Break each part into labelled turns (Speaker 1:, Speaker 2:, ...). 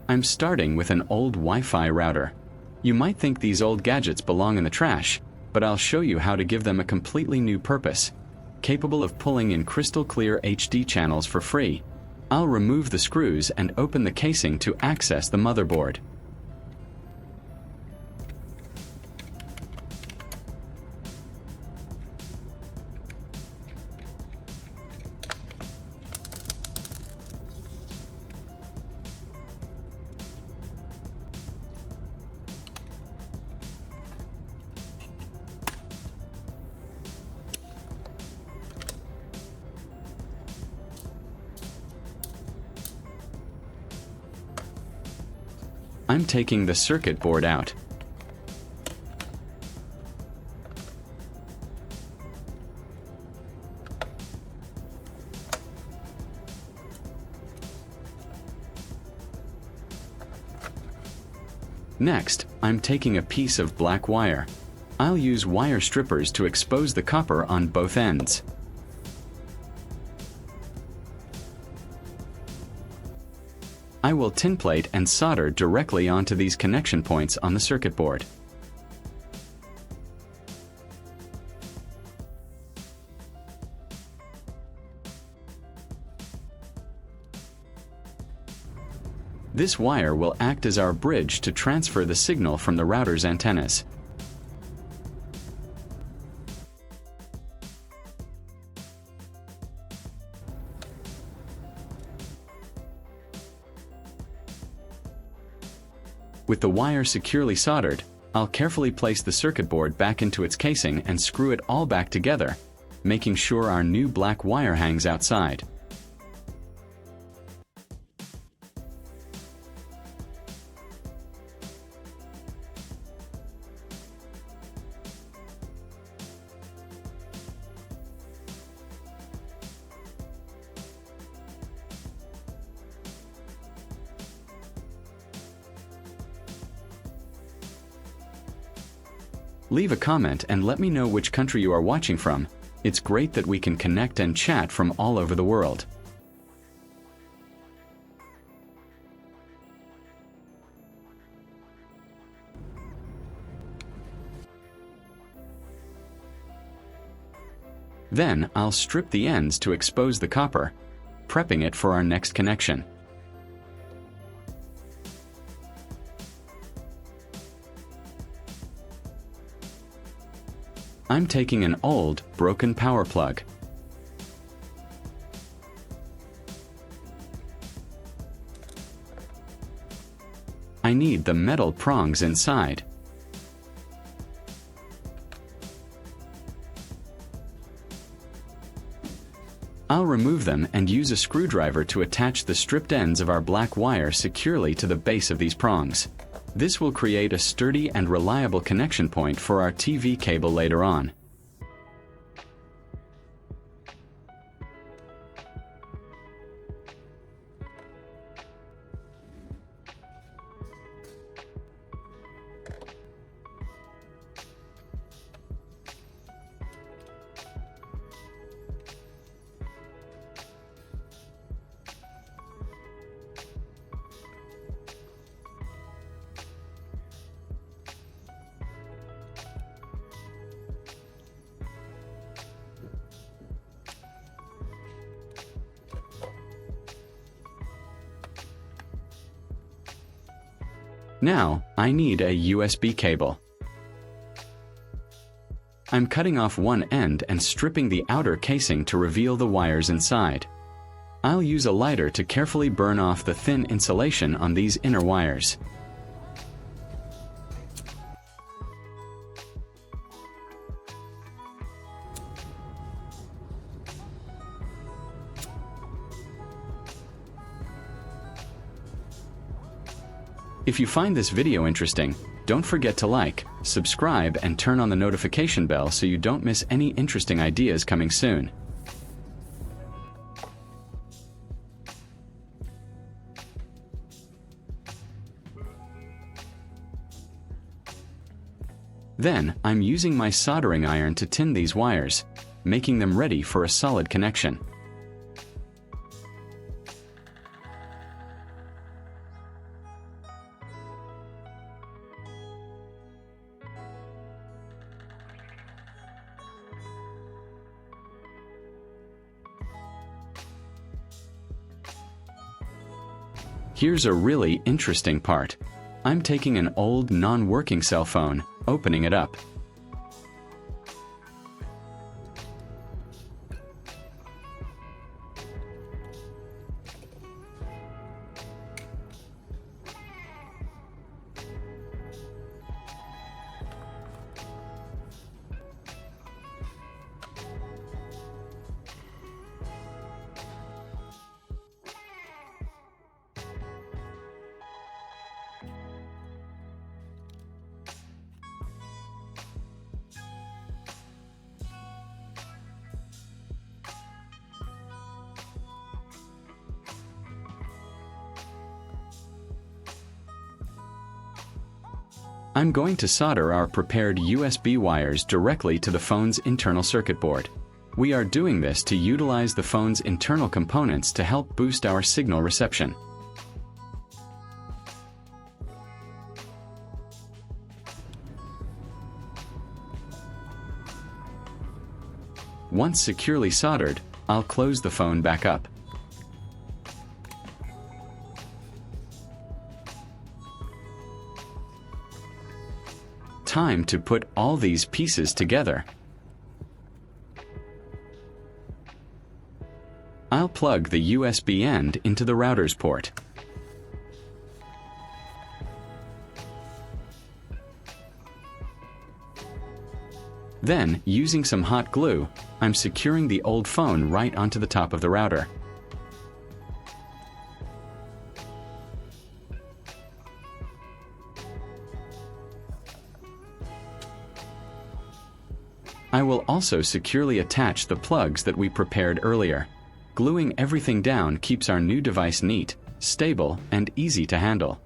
Speaker 1: I'm starting with an old Wi-Fi router. You might think these old gadgets belong in the trash, but I'll show you how to give them a completely new purpose, capable of pulling in crystal clear HD channels for free. I'll remove the screws and open the casing to access the motherboard. I'm taking the circuit board out. Next, I'm taking a piece of black wire. I'll use wire strippers to expose the copper on both ends. I will tinplate and solder directly onto these connection points on the circuit board. This wire will act as our bridge to transfer the signal from the router's antennas. With the wire securely soldered, I'll carefully place the circuit board back into its casing and screw it all back together, making sure our new black wire hangs outside. Leave a comment and let me know which country you are watching from. It's great that we can connect and chat from all over the world. Then I'll strip the ends to expose the copper, prepping it for our next connection. I'm taking an old, broken power plug. I need the metal prongs inside. I'll remove them and use a screwdriver to attach the stripped ends of our black wire securely to the base of these prongs. This will create a sturdy and reliable connection point for our TV cable later on. Now, I need a USB cable. I'm cutting off one end and stripping the outer casing to reveal the wires inside. I'll use a lighter to carefully burn off the thin insulation on these inner wires. If you find this video interesting, don't forget to like, subscribe, and turn on the notification bell so you don't miss any interesting ideas coming soon. Then, I'm using my soldering iron to tin these wires, making them ready for a solid connection. Here's a really interesting part. I'm taking an old non-working cell phone, opening it up. I'm going to solder our prepared USB wires directly to the phone's internal circuit board. We are doing this to utilize the phone's internal components to help boost our signal reception. Once securely soldered, I'll close the phone back up. Time to put all these pieces together. I'll plug the USB end into the router's port. Then, using some hot glue, I'm securing the old phone right onto the top of the router. I will also securely attach the plugs that we prepared earlier. Gluing everything down keeps our new device neat, stable, and easy to handle.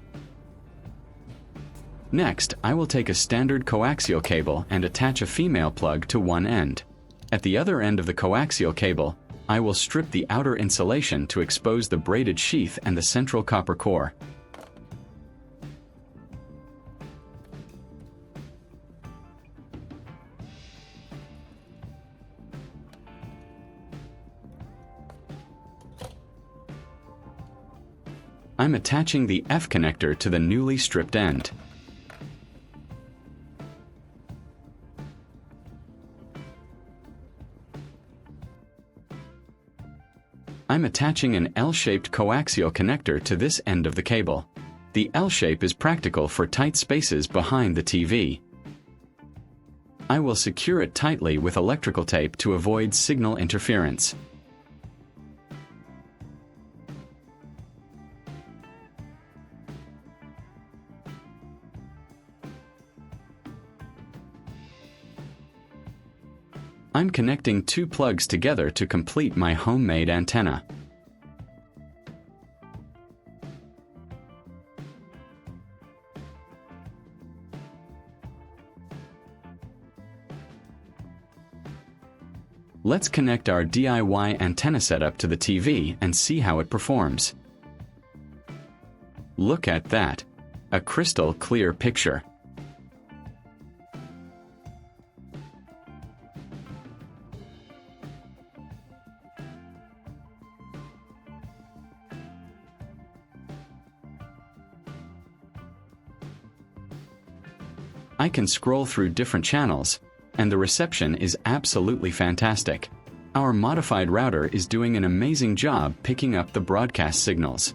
Speaker 1: Next, I will take a standard coaxial cable and attach a female plug to one end. At the other end of the coaxial cable, I will strip the outer insulation to expose the braided sheath and the central copper core. I'm attaching the F connector to the newly stripped end. I'm attaching an L-shaped coaxial connector to this end of the cable. The L shape is practical for tight spaces behind the TV. I will secure it tightly with electrical tape to avoid signal interference. I'm connecting two plugs together to complete my homemade antenna. Let's connect our DIY antenna setup to the TV and see how it performs. Look at that! A crystal clear picture. I can scroll through different channels, and the reception is absolutely fantastic. Our modified router is doing an amazing job picking up the broadcast signals.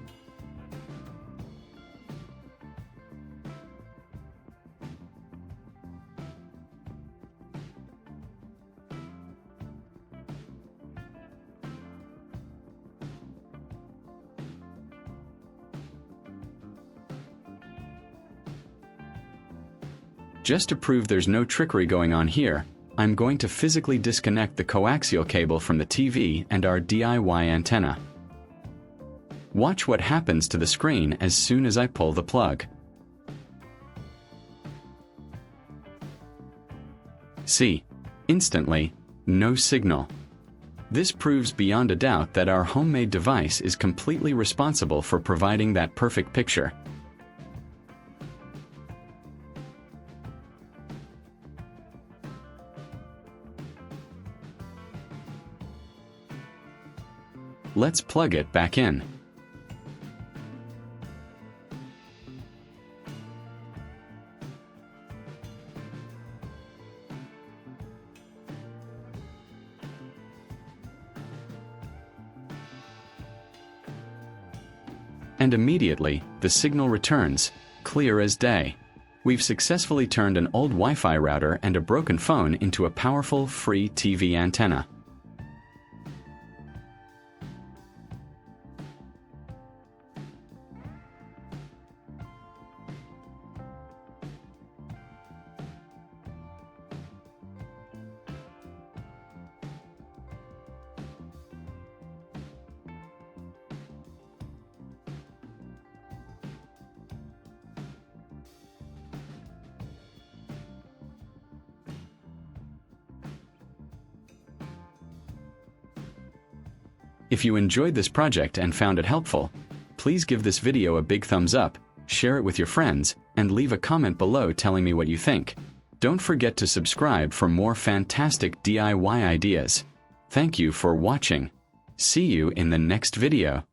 Speaker 1: Just to prove there's no trickery going on here, I'm going to physically disconnect the coaxial cable from the TV and our DIY antenna. Watch what happens to the screen as soon as I pull the plug. See, instantly, no signal. This proves beyond a doubt that our homemade device is completely responsible for providing that perfect picture. Let's plug it back in. And immediately, the signal returns, clear as day. We've successfully turned an old Wi-Fi router and a broken phone into a powerful, free TV antenna. If you enjoyed this project and found it helpful, please give this video a big thumbs up, share it with your friends, and leave a comment below telling me what you think. Don't forget to subscribe for more fantastic DIY ideas. Thank you for watching. See you in the next video.